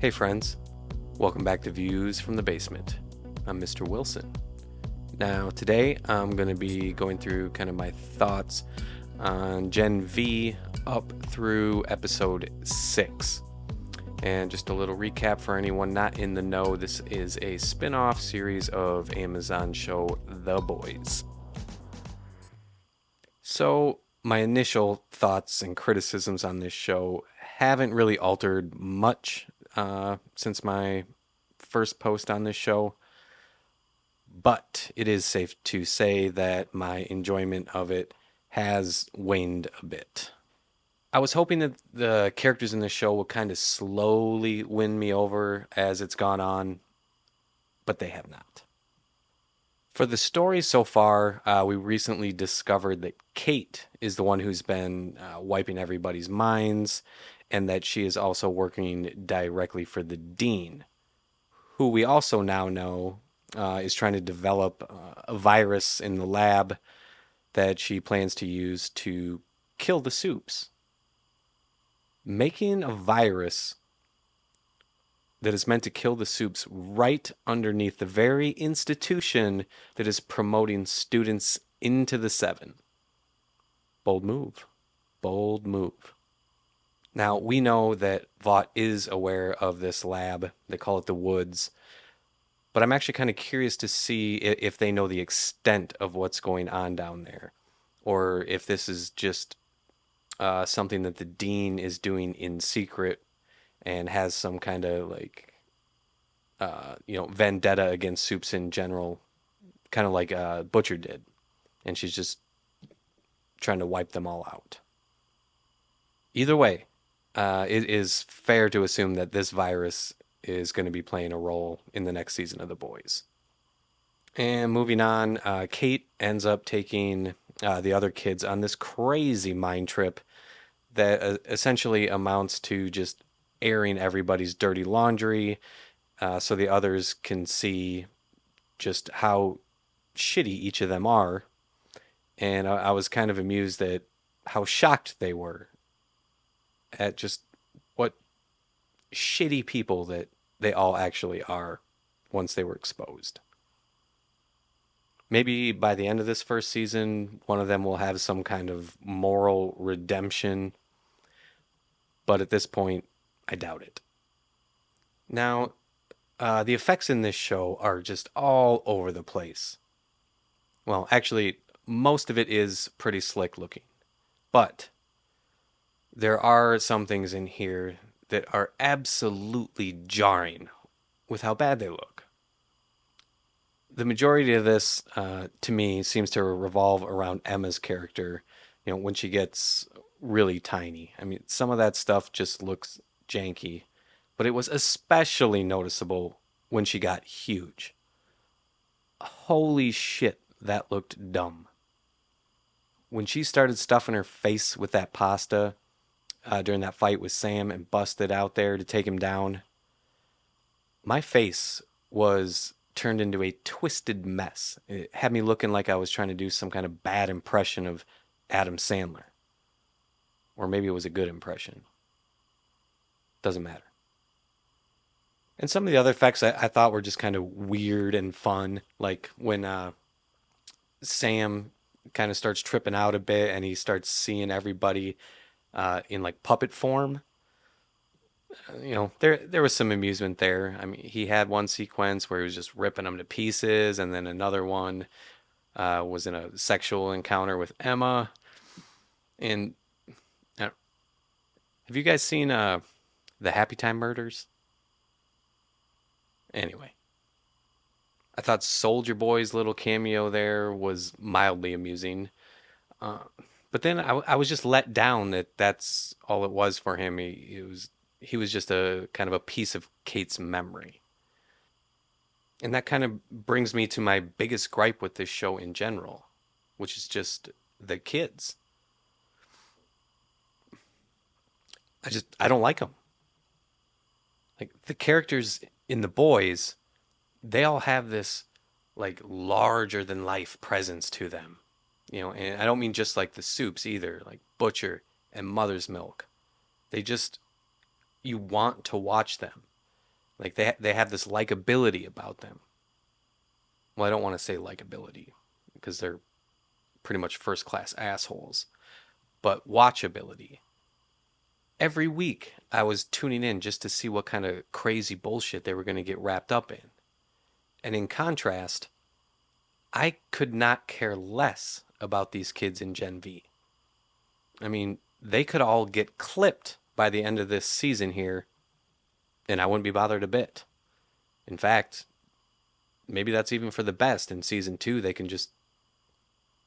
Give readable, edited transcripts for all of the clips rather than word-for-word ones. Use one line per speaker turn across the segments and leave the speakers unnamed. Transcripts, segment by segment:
Hey friends, welcome back to Views from the Basement. I'm Mr. Wilson. Now today I'm going to be going through kind of my thoughts on Gen V up through episode 6. And just a little recap for anyone not in the know, this is a spin-off series of Amazon show The Boys. So my initial thoughts and criticisms on this show haven't really altered much since my first post on this show, but it is safe to say that my enjoyment of it has waned a bit. I was hoping that the characters in the show will kind of slowly win me over as it's gone on, but they have not. For the story so far, we recently discovered that Kate is the one who's been wiping everybody's minds, and that she is also working directly for the dean, who we also now know is trying to develop a virus in the lab that she plans to use to kill the soups. Making a virus that is meant to kill the soups right underneath the very institution that is promoting students into the Seven. Bold move. Bold move. Now, we know that Vought is aware of this lab. They call it the Woods. But I'm actually kind of curious to see if they know the extent of what's going on down there. Or if this is just something that the dean is doing in secret and has some kind of vendetta against soups in general, kind of like Butcher did, and she's just trying to wipe them all out. Either way, it is fair to assume that this virus is going to be playing a role in the next season of The Boys. And moving on, Kate ends up taking the other kids on this crazy mind trip that essentially amounts to just airing everybody's dirty laundry so the others can see just how shitty each of them are. And I was kind of amused at how shocked they were at just what shitty people that they all actually are once they were exposed. Maybe by the end of this first season, one of them will have some kind of moral redemption, but at this point, I doubt it. Now, the effects in this show are just all over the place. Well, actually, most of it is pretty slick looking, but there are some things in here that are absolutely jarring with how bad they look. The majority of this, to me, seems to revolve around Emma's character, when she gets really tiny. I mean, some of that stuff just looks janky, but it was especially noticeable when she got huge. Holy shit, that looked dumb. When she started stuffing her face with that pasta during that fight with Sam and busted out there to take him down, my face was turned into a twisted mess. It had me looking like I was trying to do some kind of bad impression of Adam Sandler. Or maybe it was a good impression. Doesn't matter. And some of the other effects I thought were just kind of weird and fun. Like when Sam kind of starts tripping out a bit and he starts seeing everybody in like puppet form. There was some amusement there. I mean, he had one sequence where he was just ripping them to pieces, and then another one was in a sexual encounter with Emma. And have you guys seen the Happy Time Murders? Anyway, I thought Soldier Boy's little cameo there was mildly amusing. But then I was just let down that that's all it was for him. He was just a kind of a piece of Kate's memory. And that kind of brings me to my biggest gripe with this show in general, which is just the kids. I don't like them. Like the characters in The Boys, they all have this like larger than life presence to them. And I don't mean just like the soups either, like Butcher and Mother's Milk. You want to watch them. Like they have this likability about them. Well, I don't want to say likability because they're pretty much first class assholes, but watchability. Every week I was tuning in just to see what kind of crazy bullshit they were going to get wrapped up in. And in contrast, I could not care less about these kids in Gen V. I mean, they could all get clipped by the end of this season here, and I wouldn't be bothered a bit. In fact, maybe that's even for the best. In season two, they can just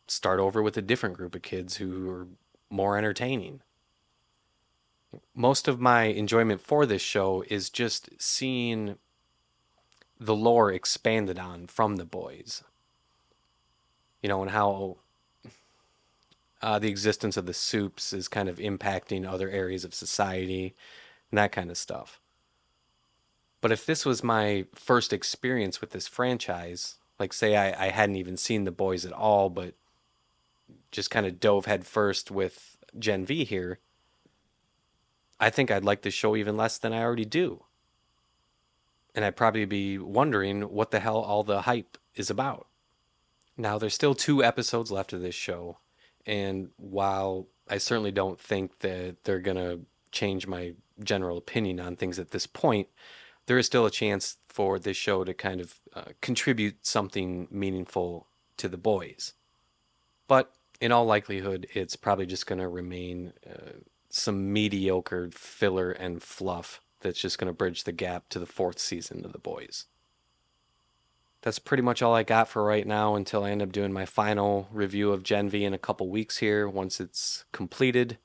start over with a different group of kids who are more entertaining. Most of my enjoyment for this show is just seeing the lore expanded on from the boys, and how the existence of the soups is kind of impacting other areas of society and that kind of stuff. But if this was my first experience with this franchise, like say I hadn't even seen the boys at all, but just kind of dove headfirst with Gen V here, I think I'd like the show even less than I already do. And I'd probably be wondering what the hell all the hype is about. Now, there's still 2 episodes left of this show, and while I certainly don't think that they're going to change my general opinion on things at this point, there is still a chance for this show to kind of contribute something meaningful to the boys. But in all likelihood, it's probably just going to remain some mediocre filler and fluff that's just going to bridge the gap to the 4th season of the boys. That's pretty much all I got for right now until I end up doing my final review of Gen V in a couple weeks here once it's completed.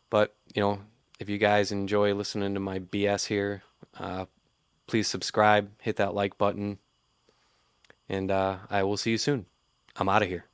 But, if you guys enjoy listening to my BS here, please subscribe, hit that like button, and I will see you soon. I'm out of here.